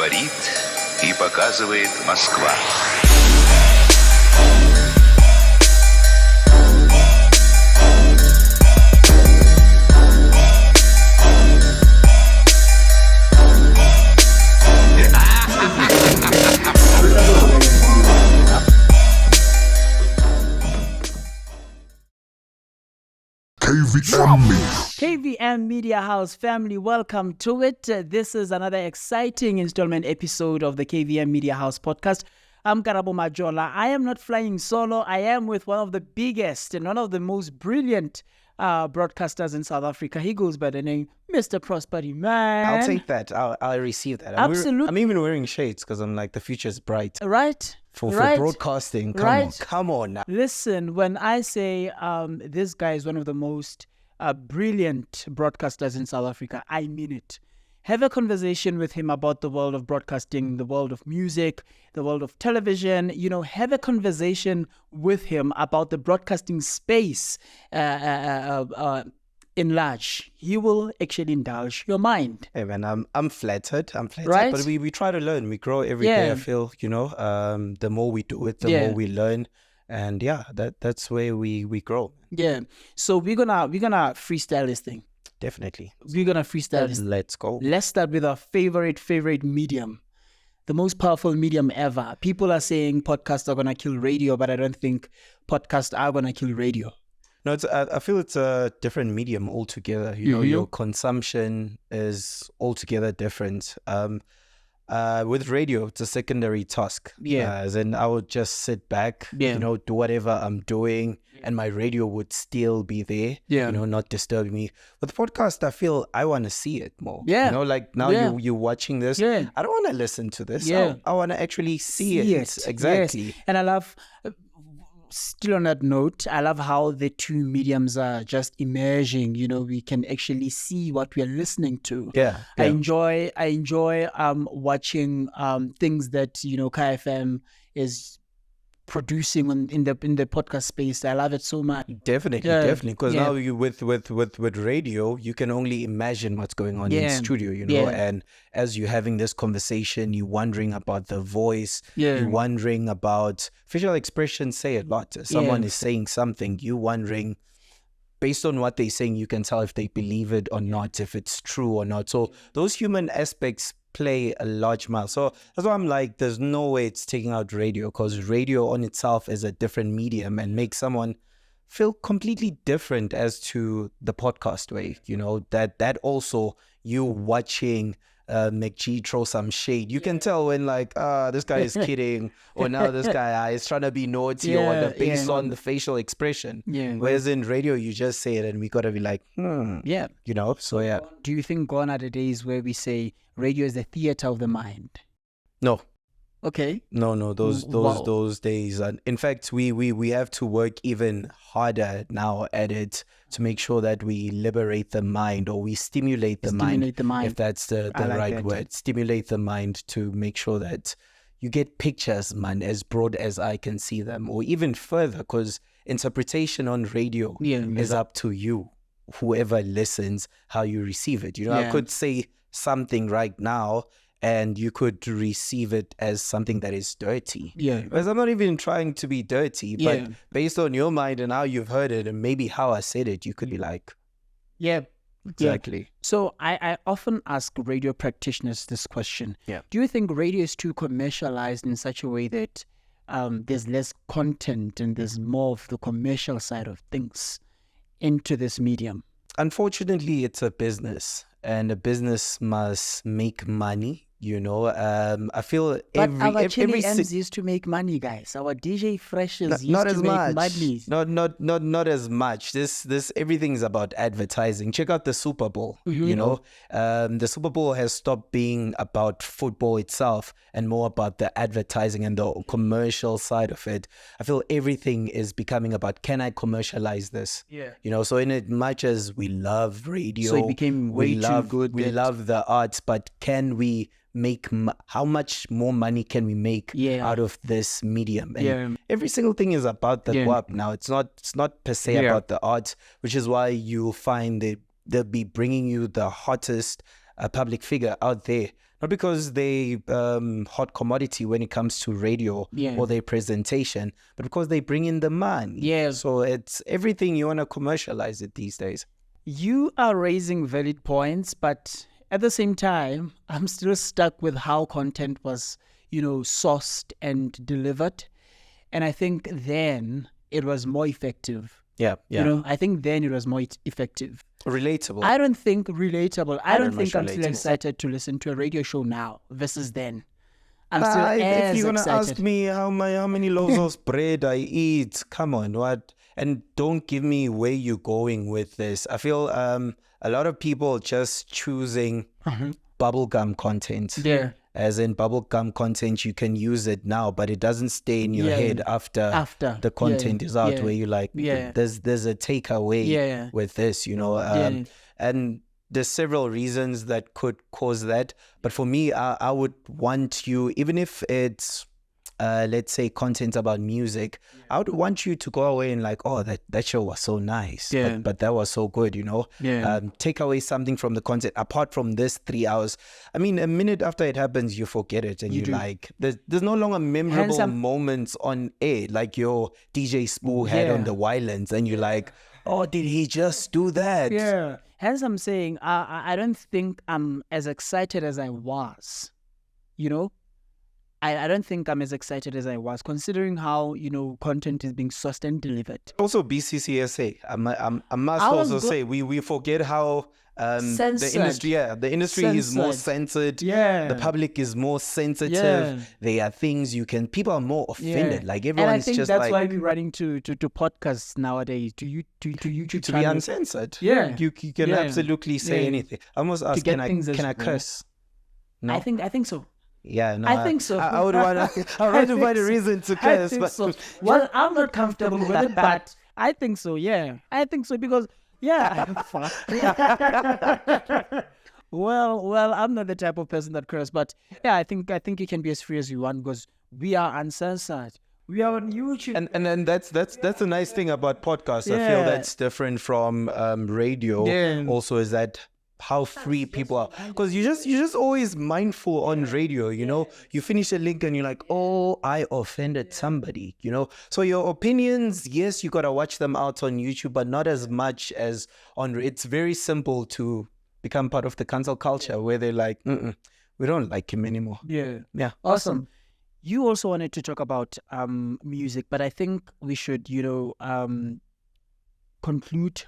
Говорит и показывает Москва. KVM Media House family, welcome to it. This is another exciting installment episode of the KVM Media House podcast. I'm Karabo Majola. I am not flying solo. I am with one of the biggest and one of the most brilliant broadcasters in South Africa. He goes by the name Mr. Prosperity Man. I'll take that. I'll receive that. Absolutely. I'm even wearing shades because I'm like, the future's bright. Right? For right. broadcasting. Come on now. Listen, when I say this guy is one of the most brilliant broadcasters in South Africa, I mean it. Have a conversation with him about the world of broadcasting, the world of music, the world of television. You know, have a conversation with him about the broadcasting space in large. He will actually indulge your mind. Hey man, I'm flattered. Right? But we try to learn. We grow every day. I feel, the more we do it, the more we learn. And that's where we grow. Yeah. So we're gonna freestyle this thing. Definitely. We're gonna freestyle this. Let's go. Let's start with our favorite medium. The most powerful medium ever. People are saying podcasts are gonna kill radio, but I don't think podcasts are gonna kill radio. No, I feel it's a different medium altogether. You know, your consumption is altogether different. With radio, it's a secondary task. As in, I would just sit back, do whatever I'm doing, and my radio would still be there, not disturbing me. With podcast, I feel I want to see it more. Like now you're watching this. I don't want to listen to this. I want to actually see it. Exactly. Yes. And I love... Still on that note, I love how the two mediums are just emerging. You know, we can actually see what we are listening to. I enjoy watching things that KFM is producing in the podcast space. I love it so much. Definitely. Because now you with radio, you can only imagine what's going on in studio. And as you're having this conversation, you're wondering about the voice. You're wondering about facial expressions. Say a lot. Someone is saying something. You wondering. Based on what they're saying, you can tell if they believe it or not, if it's true or not. So those human aspects play a large amount. So that's why I'm like, there's no way it's taking out radio, because radio on itself is a different medium and makes someone feel completely different as to the podcast way. That also you watching McG throw some shade. You can tell when this guy is kidding, or now this guy is trying to be naughty, or based on the facial expression. Whereas in radio, you just say it and we got to be like, So Do you think gone are the days where we say radio is the theater of the mind? No. Okay. No, those days. And in fact, we have to work even harder now at it to make sure that we liberate the mind, or we stimulate the mind, if that's the right word. Stimulate the mind to make sure that you get pictures, man, as broad as I can see them, or even further, because interpretation on radio is up to you, whoever listens, how you receive it. I could say something right now, and you could receive it as something that is dirty. Because I'm not even trying to be dirty, but based on your mind and how you've heard it, and maybe how I said it, you could be like, exactly. So I often ask radio practitioners this question. Do you think radio is too commercialized in such a way that there's less content and there's more of the commercial side of things into this medium? Unfortunately, it's a business, and a business must make money. I feel our Chili M's used to make money, guys. Our DJ Freshers used to make money. Not as much. This everything's about advertising. Check out the Super Bowl. The Super Bowl has stopped being about football itself and more about the advertising and the commercial side of it. I feel everything is becoming about, can I commercialize this? So in as much as we love radio, so it became way too good. We love the arts, but can we make how much more money can we make out of this medium? And every single thing is about the WAP now. It's not per se about the art, which is why you'll find they'll be bringing you the hottest public figure out there. Not because they hot commodity when it comes to radio or their presentation, but because they bring in the money. Yeah. So it's everything you want to commercialize it these days. You are raising valid points, but at the same time, I'm still stuck with how content was, sourced and delivered. And I think then it was more effective. Yeah. I think then it was more effective. Relatable. I don't think relatable. I don't think I'm still excited to listen to a radio show now versus then. I'm still as if you're excited. Gonna ask me how many loaves of bread I eat, come on, what? And don't give me where you're going with this. I feel a lot of people just choosing bubblegum content. Yeah. As in bubblegum content, you can use it now, but it doesn't stay in your head after the content is out, where you're like, there's a takeaway with this, and there's several reasons that could cause that. But for me, I would want you, even if it's let's say content about music, I would want you to go away and like, oh, that show was so nice, but that was so good, take away something from the content apart from this 3 hours. I mean, a minute after it happens, you forget it, and you're like, there's no longer memorable moments on air, like your DJ Spoo had on the Wylands, and you're like, oh, did he just do that? Yeah. Hence I'm saying, I don't think I'm as excited as I was, I don't think I'm as excited as I was, considering how, content is being sourced and delivered. Also, BCCSA, I must also say, we forget how the industry is more censored. Yeah. The public is more sensitive. Yeah. There are things people are more offended. Like everyone is just like... And I think that's why we're running to podcasts nowadays, to YouTube to be uncensored. Yeah. You can absolutely say anything. I almost ask, can I curse? No? I think so. Yeah, no, I think so. I would want to find a reason to curse. I think so. Well, I'm not comfortable with it, but I think so, yeah. I think so because, well, I'm not the type of person that curses, but I think you can be as free as you want because we are uncensored. We are on YouTube. And that's a nice thing about podcasts. I feel that's different from radio. Yeah. Also, is that how free people are, because you're just always mindful on radio, you finish a link and you're like, oh, I offended somebody, so your opinions, yes, you gotta watch them out on YouTube, but not as much as on. It's very simple to become part of the cancel culture where they're like, we don't like him anymore. Yeah Awesome. You also wanted to talk about music, but I think we should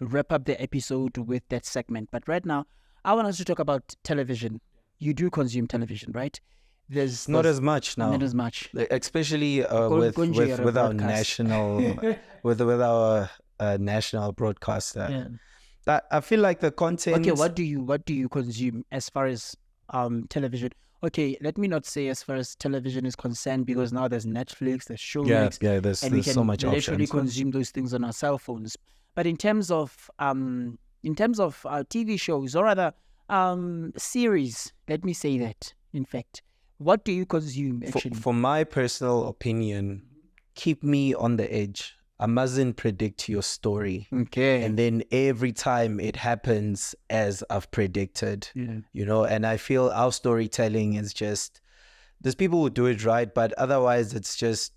wrap up the episode with that segment. But right now, I want us to talk about television. You do consume television, right? There's not as much now. Not as much, especially with our national broadcaster. Yeah. I feel like the content. Okay, what do you consume as far as television? Okay, let me not say as far as television is concerned, because now there's Netflix, there's Showmax, there's so much options. We can literally consume those things on our cell phones. But in terms of TV shows, or rather series, let me say that, in fact, what do you consume actually? For my personal opinion, keep me on the edge. I mustn't predict your story. Okay. And then every time it happens as I've predicted, and I feel our storytelling is just, there's people who do it right, but otherwise it's just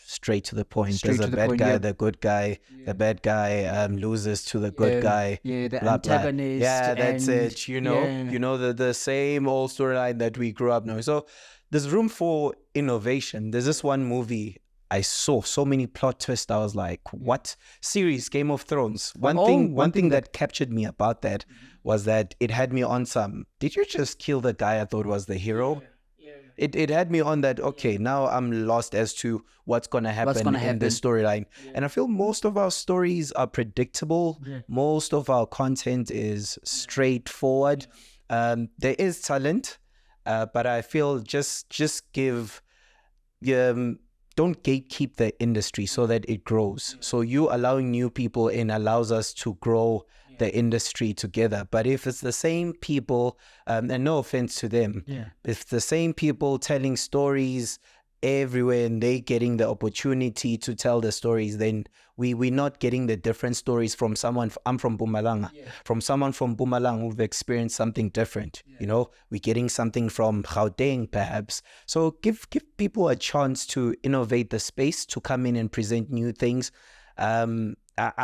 straight to the point. There's a bad guy, the good guy. The bad guy loses to the good guy. Yeah, the antagonist. Yeah, that's it. The same old storyline that we grew up knowing. So there's room for innovation. There's this one movie I saw so many plot twists. I was like, what? Series, Game of Thrones. One thing that captured me about that was that it had me on some, did you just kill the guy I thought was the hero? It had me on that, okay, now I'm lost as to what's going to happen in the storyline. Yeah. And I feel most of our stories are predictable. Yeah. Most of our content is straightforward. There is talent, but I feel just give... don't gatekeep the industry so that it grows. So you allowing new people in allows us to grow the industry together. But if it's the same people, and no offense to them, if the same people telling stories everywhere and they getting the opportunity to tell the stories, then we're not getting the different stories from someone. I'm from Mpumalanga. From someone from Mpumalanga who've experienced something different. You know, we're getting something from Gauteng perhaps. So give people a chance to innovate the space, to come in and present new things. I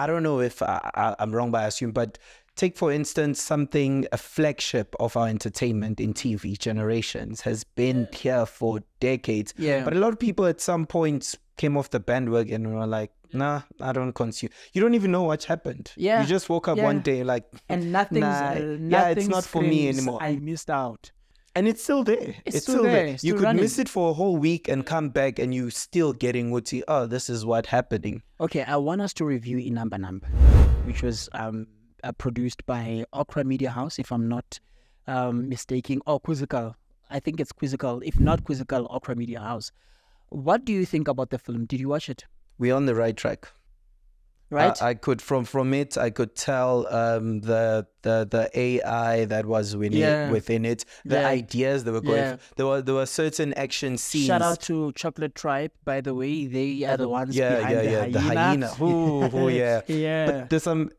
don't know if I'm wrong by assume, but take, for instance, a flagship of our entertainment in TV, Generations, has been here for decades. Yeah. But a lot of people at some point came off the bandwagon and were like, nah, I don't consume. You don't even know what happened. Yeah. You just woke up one day like, and nothing. It's not for me anymore. I missed out. And it's still there. It's still there. You could miss it for a whole week and come back and you still getting Wuti, oh, this is what happening. Okay, I want us to review Inamba, which was produced by Okra Media House, if I'm not mistaken, or Quizzical. I think it's Quizzical. If not Quizzical, Okra Media House. What do you think about the film? Did you watch it? We're on the right track. Right. I could from it I could tell the AI that was within it, the ideas that were going. There were certain action scenes. Shout out to Chocolate Tribe, by the way. They are the ones behind the hyena. Ooh, yeah. Yeah. But there's some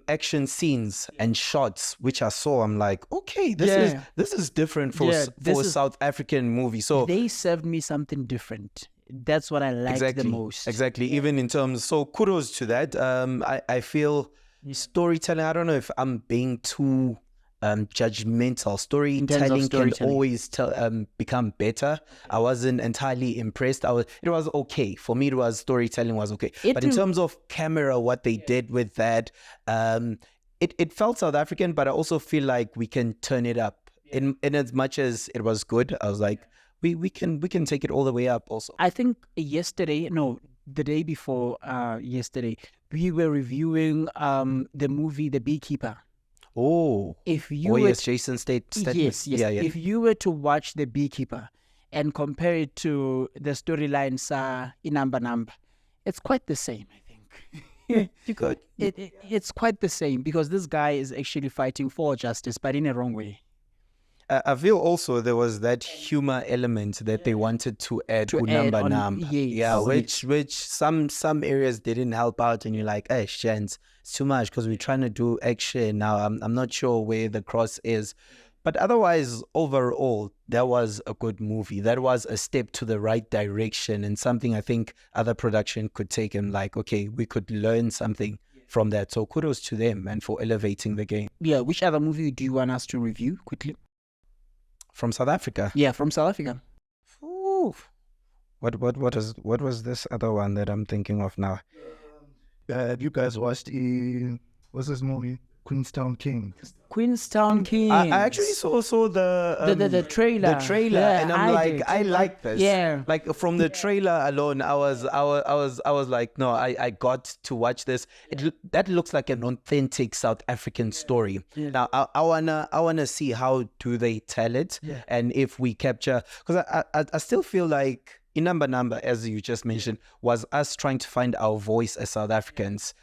action scenes and shots which I saw. I'm like, okay, this is different for a South African movie. So they served me something different. That's what I like the most. Exactly. Even in terms, so kudos to that. I feel storytelling, I don't know if I'm being too judgmental. Storytelling can always become better. I wasn't entirely impressed. It was okay. For me, storytelling was okay. But in terms of camera, what they did with that, it felt South African, but I also feel like we can turn it up. In as much as it was good, I was like, we can take it all the way up also. I think the day before yesterday, we were reviewing the movie The Beekeeper. Oh. Jason Statham. Yes. Yeah. If you were to watch The Beekeeper and compare it to the storylines in Inamba, it's quite the same, I think. You could. It's quite the same because this guy is actually fighting for justice, but in a wrong way. I feel also there was that humor element that they wanted to add to Namba Nam. Yes. Which some areas didn't help out, and you're like, hey, Shans, it's too much because we're trying to do action now. I'm not sure where the cross is. But otherwise, overall, that was a good movie. That was a step to the right direction and something I think other production could take and like, okay, we could learn something from that. So kudos to them and for elevating the game. Yeah, which other movie do you want us to review quickly? From South Africa? Yeah, from South Africa. Ooh. What was this other one that I'm thinking of now? Have you guys watched what's this movie? Queenstown King. I actually saw the trailer. The trailer, and I like this. Yeah. Like from the trailer alone, I was like, no, I got to watch this. That looks like an authentic South African story. Yeah. Now I wanna see how do they tell it, and if we capture, because I still feel like Inamba, as you just mentioned, was us trying to find our voice as South Africans,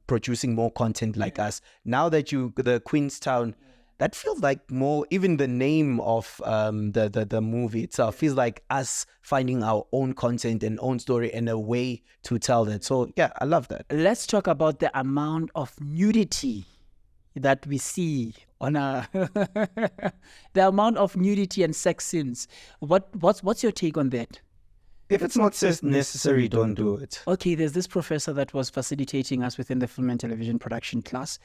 producing more content like us. Now that the Queenstown, that feels like more, even the name of the movie itself feels like us finding our own content and own story and a way to tell that. So yeah, I love that. Let's talk about the amount of nudity that we see on the amount of nudity and sex scenes. What's your take on that? If it's not necessary, don't do it. Okay, there's this professor that was facilitating us within the film and television production class,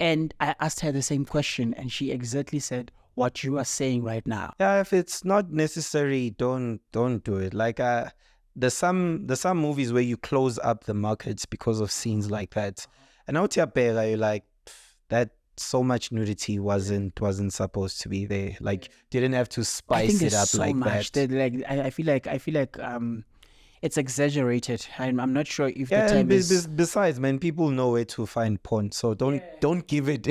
and I asked her the same question, and she exactly said what you are saying right now. Yeah, if it's not necessary, don't do it. Like there's some movies where you close up the markets because of scenes like that, and out here, you're like, that so much nudity wasn't supposed to be there. Like, didn't have to spice it up so like much that. I feel like it's exaggerated. I'm not sure if the time is. Besides, man, people know where to find porn, so don't give it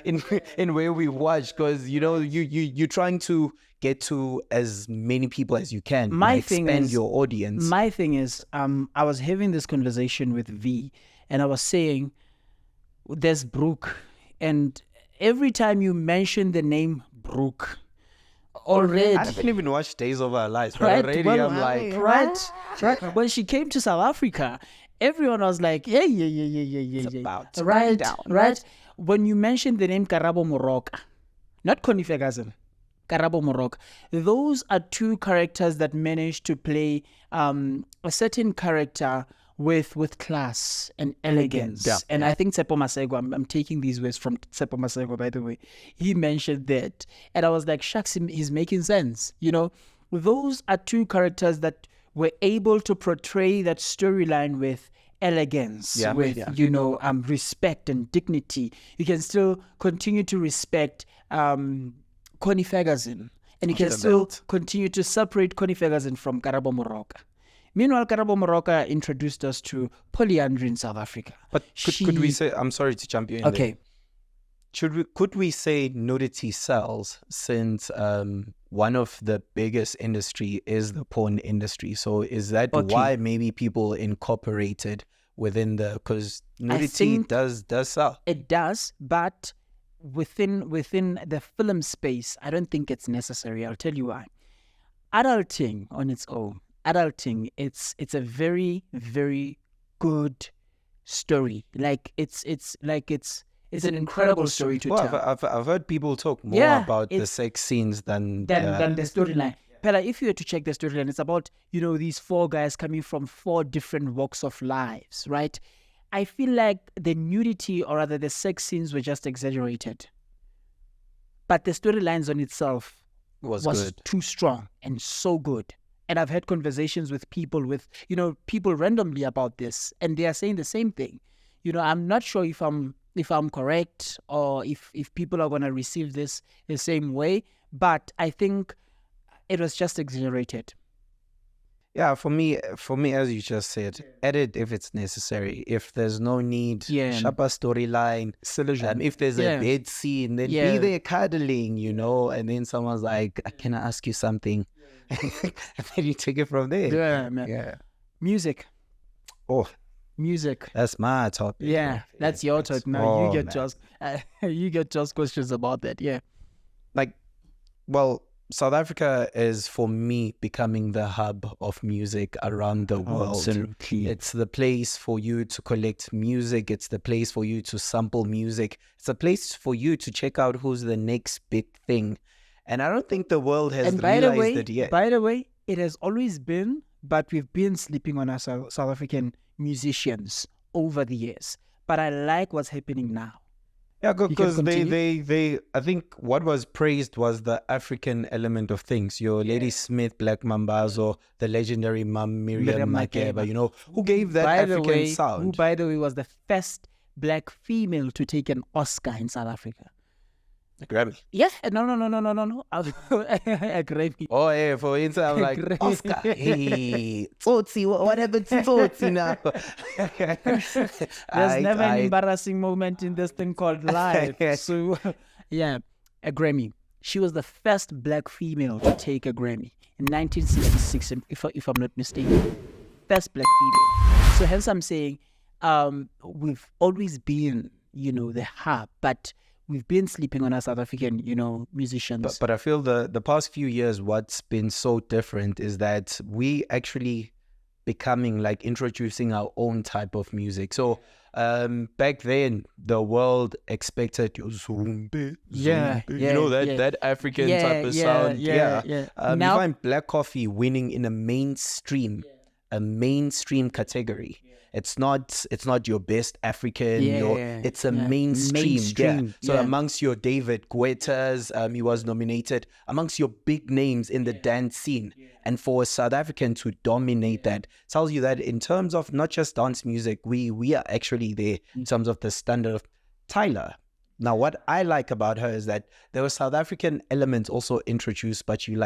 in where we watch, because you're trying to get to as many people as you can. Expand your audience. My thing is, I was having this conversation with V, and I was saying, there's Brooke. And every time you mention the name Brooke already. I haven't even watched Days of Our Lives, but Right? already Well, I'm like, right. When she came to South Africa, everyone was like, yeah. it's about to go Right, down. right. When you mentioned the name Karabo Moroka, not Connie Ferguson, Karabo Moroka, those are two characters that managed to play a certain character with class and elegance. Yeah. And I think Tsepo Masego, I'm taking these words from Tsepo Masego, by the way, he mentioned that. And I was like, shucks, he's making sense. You know, those are two characters that were able to portray that storyline with elegance, respect and dignity. You can still continue to respect Connie Ferguson, and you can still continue to separate Connie Ferguson from Karabo Moroka. Meanwhile, Karabo Moroka introduced us to polyandry in South Africa. But could we say, I'm sorry to jump you in okay. there. Could we say nudity sells, since one of the biggest industry is the porn industry? So is that why maybe people incorporated within because nudity does sell? It does, but within the film space, I don't think it's necessary. I'll tell you why. Adulting on its own, it's a very, very good story. Like it's an incredible story to tell. I've heard people talk more about the sex scenes than the storyline. Pella, if you were to check the storyline, it's about, these four guys coming from four different walks of lives, right? I feel like the nudity, or rather the sex scenes, were just exaggerated. But the storylines on itself was good. Too strong and so good. And I've had conversations with people randomly about this, and they are saying the same thing. I'm not sure if I'm correct, or if people are going to receive this the same way, but I think it was just exaggerated. Yeah, for me, as you just said, edit if it's necessary. If there's no need, sharper storyline. If there's a bed scene, then be there cuddling, and then someone's like, "Can I ask you something?" And then you take it from there. Yeah, man. Yeah. Music. Oh. Music. That's my topic. Yeah, that's your topic. Now you get just questions about that. Yeah. South Africa is, for me, becoming the hub of music around the world. Absolutely. It's the place for you to collect music. It's the place for you to sample music. It's a place for you to check out who's the next big thing. And I don't think the world has realized it yet. By the way, it has always been, but we've been sleeping on our South African musicians over the years. But I like what's happening now. Yeah, because they I think what was praised was the African element of things. Your Lady Smith, Black Mambazo, the legendary Miriam Makeba, who gave that African sound. Who, by the way, was the first black female to take an Oscar in South Africa. A Grammy? Yeah, no. A Grammy. Oh, yeah, for instance, I'm like, Oscar. Hey, Tsotsi, what happened to Tsotsi now? There's never an embarrassing moment in this thing called life. So, yeah, a Grammy. She was the first black female to take a Grammy in 1966, if I'm not mistaken. First black female. So hence I'm saying we've always been, the hub, but we've been sleeping on our South African, musicians. But I feel the past few years, what's been so different is that we actually becoming introducing our own type of music. So back then, the world expected your zumbi, that African type of sound. Now, you find Black Coffee winning in a mainstream category. It's not your best African. It's a mainstream. So amongst your David Guetta's, he was nominated amongst your big names in the dance scene. And for a South African to dominate that tells you that in terms of not just dance music, we are actually there in terms of the standard of Tyler. Now, what I like about her is that there were South African elements also introduced, but you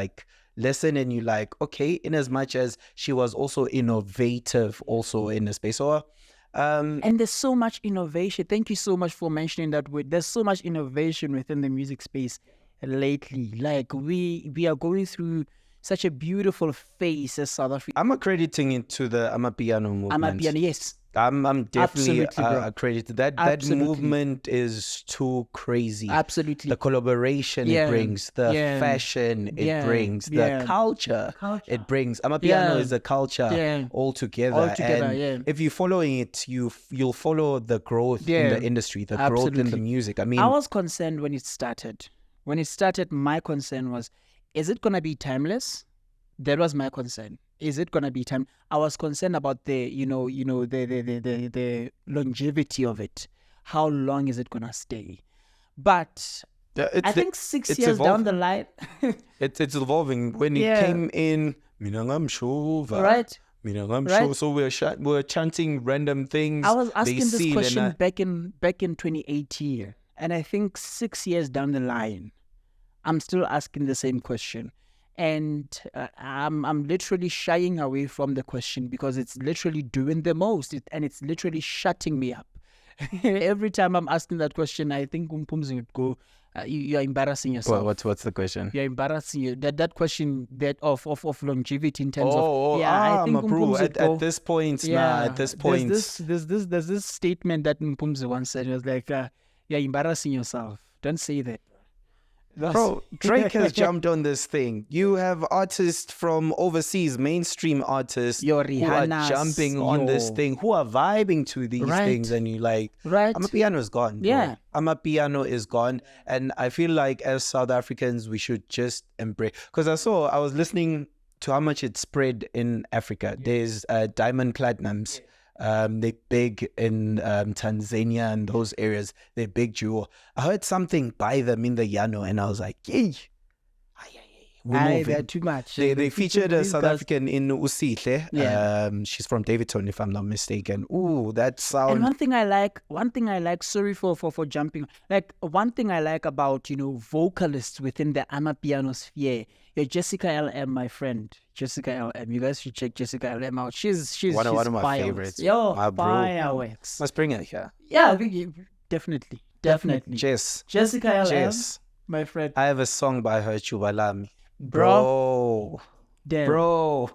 listen and you okay, in as much as she was also innovative also in the space. So, and there's so much innovation. Thank you so much for mentioning that word. There's so much innovation within the music space lately. We are going through such a beautiful phase as South Africa. I'm accrediting it to the AmaPiano movement. AmaPiano, yes. I'm definitely accredited. That movement is too crazy. Absolutely. The collaboration it brings, the fashion it brings, the culture it brings. AmaPiano is a culture altogether. And if you're following it, you'll follow the growth in the industry, the growth in the music. I mean, I was concerned when it started. When it started, my concern was, is it gonna be timeless? That was my concern. Is it gonna be time? I was concerned about the longevity of it. How long is it gonna stay? But I think 6 years down the line, it's evolving. When it came in, right? So we're chanting random things. I was asking this question back in 2018, and I think 6 years down the line, I'm still asking the same question. And I'm literally shying away from the question because it's literally doing the most, and it's literally shutting me up. Every time I'm asking that question, I think Umpumzi would go, "You're embarrassing yourself." Well, what's the question? You're embarrassing you. That question of longevity in terms I think at this point, there's this statement that Umpumzi once said. It was like, "You're embarrassing yourself. Don't say that." Bro, Drake has jumped on this thing. You have artists from overseas, mainstream artists, who are jumping on this thing, who are vibing to these things, and you're like, AmaPiano is gone. Yeah. AmaPiano is gone. And I feel like as South Africans, we should just embrace. Because I was listening to how much it spread in Africa. There's Diamond Platinums. They're big in Tanzania and those areas. They're big jewel. I heard something by them in the Yano, and I was like, yay. They're too much. They featured a South African in Usihle. She's from Davidson, if I'm not mistaken. Ooh, that sound. And one thing I like, sorry for jumping, like one thing I like about, vocalists within the AmaPiano sphere, Jessica LM, my friend. Jessica LM. You guys should check Jessica LM out. She's one of my favorites. Yo, fireworks. Let's bring her here. Yeah, definitely. Jessica LM, my friend. I have a song by her, Chubalami. Bro. Damn. Bro.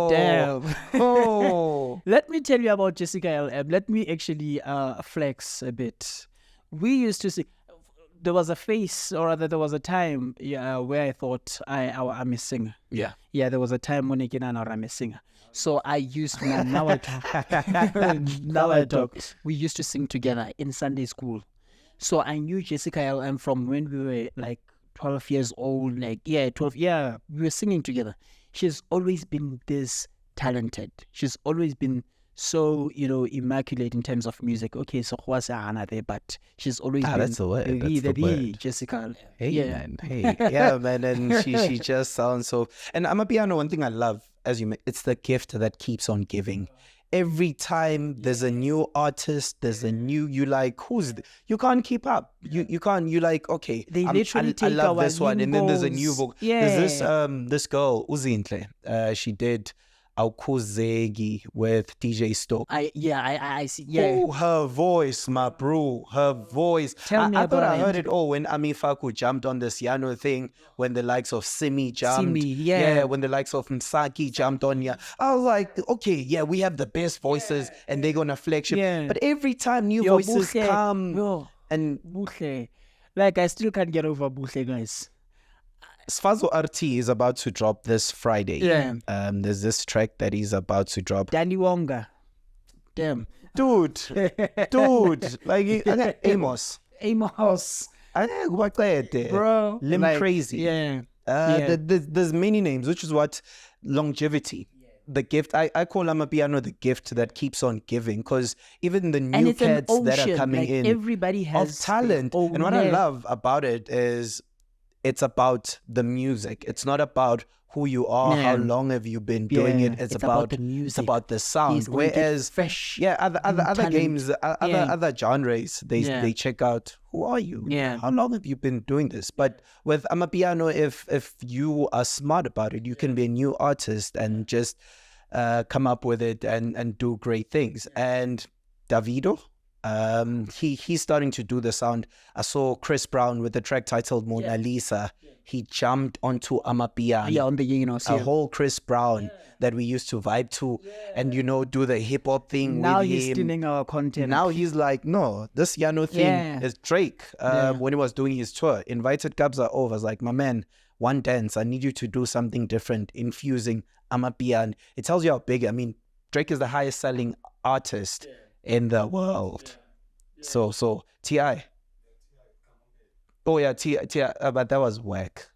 Damn. Oh. Let me tell you about Jessica LM. Let me actually flex a bit. We used to sing. There was a phase, or rather there was a time where I thought I'm a singer. Yeah. Yeah, there was a time when I'm a singer. So I used to, now I talk. We used to sing together in Sunday school. So I knew Jessica LM from when we were like 12 years old, 12. Yeah, we were singing together. She's always been this talented. She's always been so, immaculate in terms of music. Okay, so what's Anna there, but she's always been that's the word. That's the word. Jessica. Hey, man. Hey. Yeah, man. And she just sounds so. And AmaPiano, one thing I love, as you mentioned, it's the gift that keeps on giving. Every time there's a new artist, you like, you can't keep up. You can't, you like, okay, they literally take I love our this one. And then there's a new vocal. Yeah. There's this girl, Uzinhle. She did Awukuzegi with DJ Stoke. I see. Yeah. Oh, her voice, my bro. Her voice. Tell me I about thought I it. heard it all when Ami Faku jumped on this Yano thing, when the likes of Simi jumped. yeah. When the likes of Msaki jumped on ya. I was like, okay, yeah, we have the best voices and they're gonna flagship. Yeah. But every time new voices come and Buhle. Like I still can't get over Buhle, guys. Sfazo RT is about to drop this Friday. Yeah. There's this track that he's about to drop. Danny Wonga. Damn. Dude. Like, Amos. Bro. Lim Crazy. Yeah. There's many names, which is what longevity. The gift, I call AmaPiano the gift that keeps on giving, because even the new cats that are coming in, everybody has of talent. And what I love about it is it's about the music. It's not about who you are, how long have you been doing it. It's about the music. It's about the sound. Whereas fresh, other games, other genres, they check out, who are you? Yeah. How long have you been doing this? But with AmaPiano, if you are smart about it, you can be a new artist and just come up with it and do great things. And Davido, He's starting to do the sound. I saw Chris Brown with the track titled Mona Lisa. He jumped onto AmaPiano. Yeah, on the a whole Chris Brown that we used to vibe to, and do the hip hop thing. Now with he's him. stealing our content. Now he's like, no, this Yano thing is Drake. When he was doing his tour, invited Kabza over. I was like, my man, one dance. I need you to do something different, infusing AmaPiano. It tells you how big. I mean, Drake is the highest selling artist in the world. So T.I. Oh yeah, T.I. But that was whack.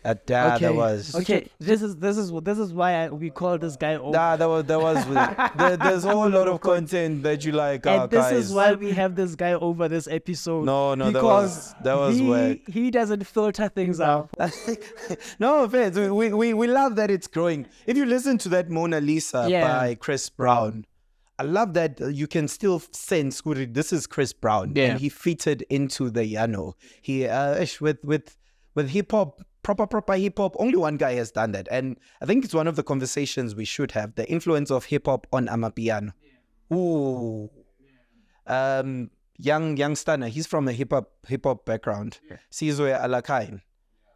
That was okay. This is why we call this guy over. That was there's a whole lot of content that you like. And this guys. is why we have this guy over this episode. No, because that was whack. He doesn't filter things out. No offense. We love that it's growing. If you listen to that Mona Lisa by Chris Brown, I love that you can still sense this is Chris Brown, and he fitted into the Yano. He with hip hop. Proper hip hop. Only one guy has done that, and I think it's one of the conversations we should have: the influence of hip hop on AmaPiano. Ooh, young Stunner. He's from a hip hop background. Sizwe Alakain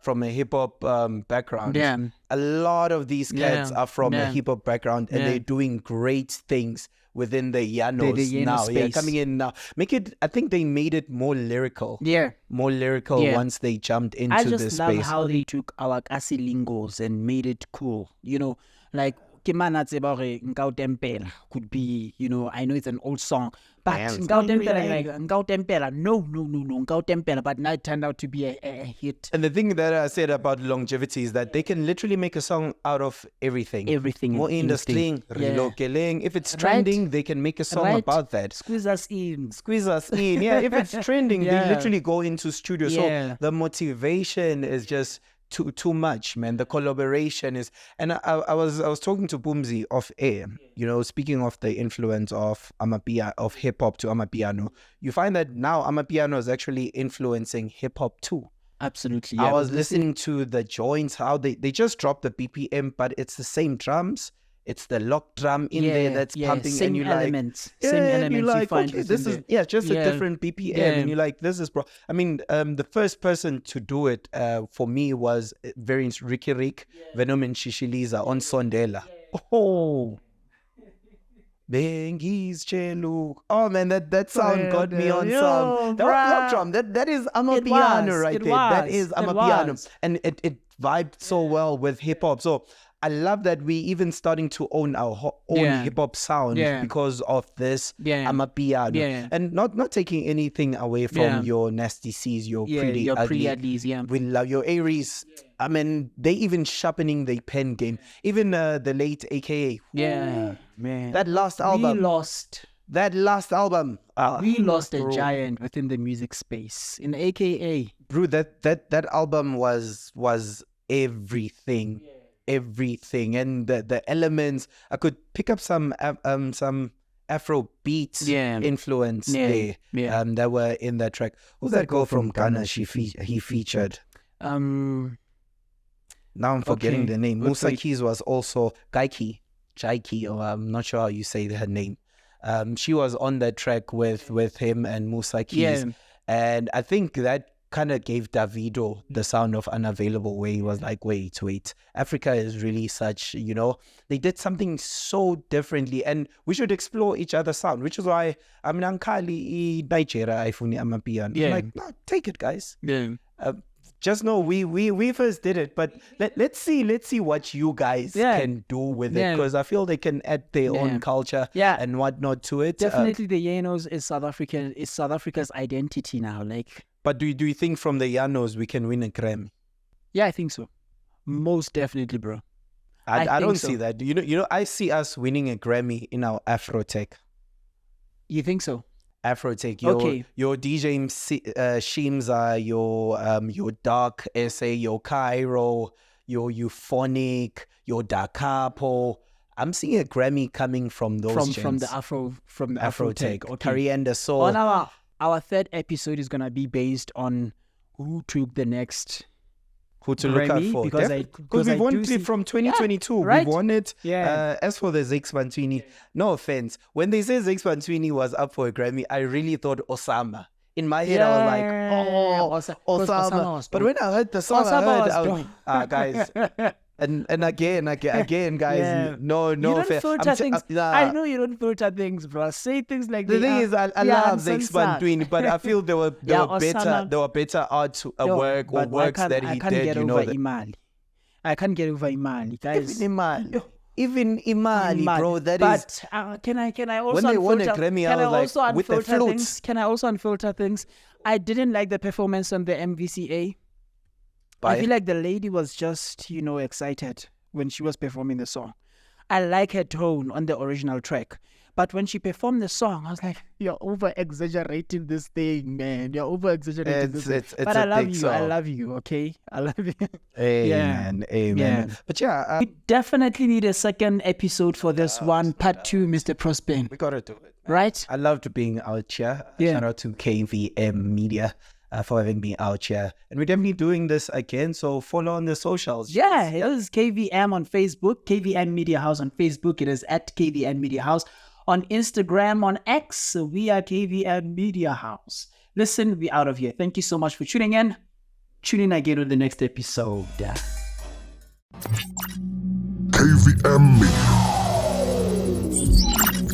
from a hip hop background. Yeah. A lot of these cats are from a hip hop background, and they're doing great things within the Yanos now. Space. Yeah, coming in now. I think they made it more lyrical. Yeah. More lyrical once they jumped into this space. I just love how they took our Kasi lingos and made it cool. Like Kimana Tsebare Ngao Tempela could be, I know it's an old song, but Ngao Tempela, no, Ngao Tempela, but now it turned out to be a hit. And the thing that I said about longevity is that they can literally make a song out of everything. More in the sling, relocaling. If it's trending, they can make a song about that. Squeeze us in. Yeah, if it's trending, they literally go into studio. So the motivation is just too much, man. The collaboration is, and I was talking to Boomsy off air. Speaking of the influence of AmaPiano, of hip hop to AmaPiano, you find that now AmaPiano is actually influencing hip hop too. Absolutely. I was listening to the joints, how they just dropped the BPM, but it's the same drums. It's the lock drum in there that's pumping, same and you elements. like, same elements you like, you find. okay, this is just a different BPM, and you're like, this is bro. I mean, the first person to do it for me was very Ricky Rick, Venom and Shishiliza on Sondela. Oh, Bengi's Chelu. Oh man, that sound got me on some. That was lock drum. That is AmaPiano right there. That is AmaPiano, and it vibed so well with hip hop. So I love that we even starting to own our own hip hop sound because of this AmaPiano, and not taking anything away from your Nasty C's, your Pretty Uglies. We love your Aries. I mean, they even sharpening their pen game. Even the late AKA. Yeah, man. That last album. We lost a giant within the music space in AKA. Bro, that album was everything. Everything, and the elements. I could pick up some Afro beats influence there that were in that track. Who's that girl from Ghana he featured? Now I'm forgetting the name. Musa Keys was also Jaiki, or I'm not sure how you say her name. She was on that track with him and Musa Keys, and I think that kind of gave Davido the sound of Unavailable, where he was like, wait, Africa is really such, they did something so differently, and we should explore each other's sound, which is why I'm Nankali Nigeria ifuni AmaPiano. Like, no, take it, guys. Just know we first did it, but let's see what you guys can do with it, because I feel they can add their own culture and whatnot to it. Definitely, the Yanos is South Africa's identity now. Like, but do you think from the Yanos we can win a Grammy? Yeah, I think so. Most definitely, bro. I don't see that. I see us winning a Grammy in our Afrotech. You think so? Afrotech, your DJ Shimza, your Dark SA, your Cairo, your Euphonic, your Da Capo. I'm seeing a Grammy coming from those from the Afrotech. Okay. Coriander Soul. On our third episode is gonna be based on who took the next who to look out Grammy for. because we've I won do see- from 2022. Yeah, right? We won it. Yeah. As for the Zakes Bantwini, no offense. When they say Zakes Bantwini was up for a Grammy, I really thought Osama. In my head, I was like, Osama. But when I heard the song, guys. And again, guys, no you don't fair. filter things. I know you don't filter things, bro. Say things like the thing is, I love Zakes Bantwini, but I feel there were better art work or works that he did. You know, I can't get over Imali, guys. Even Imali, bro. But can I also when they won a Grammy, I was like, with the flutes. Can I also unfilter things? I didn't like the performance on the MVCA. I feel like the lady was just, excited when she was performing the song. I like her tone on the original track. But when she performed the song, I was like, you're over-exaggerating this thing, man. You're over-exaggerating this thing. But I love you. Song. I love you, okay? I love you. Amen. Yeah. But we definitely need a second episode for this one, part 2, Mr. Prospen. We got to do it. Right? I loved being out here. Shout out to KVM Media. For having me out here. And we're definitely doing this again, so follow on the socials. Yeah, it is KVM on Facebook, KVM Media House on Facebook. It is at KVM Media House. On Instagram, on X, we are KVM Media House. Listen, we're out of here. Thank you so much for tuning in. Tune in again on the next episode. KVM Media.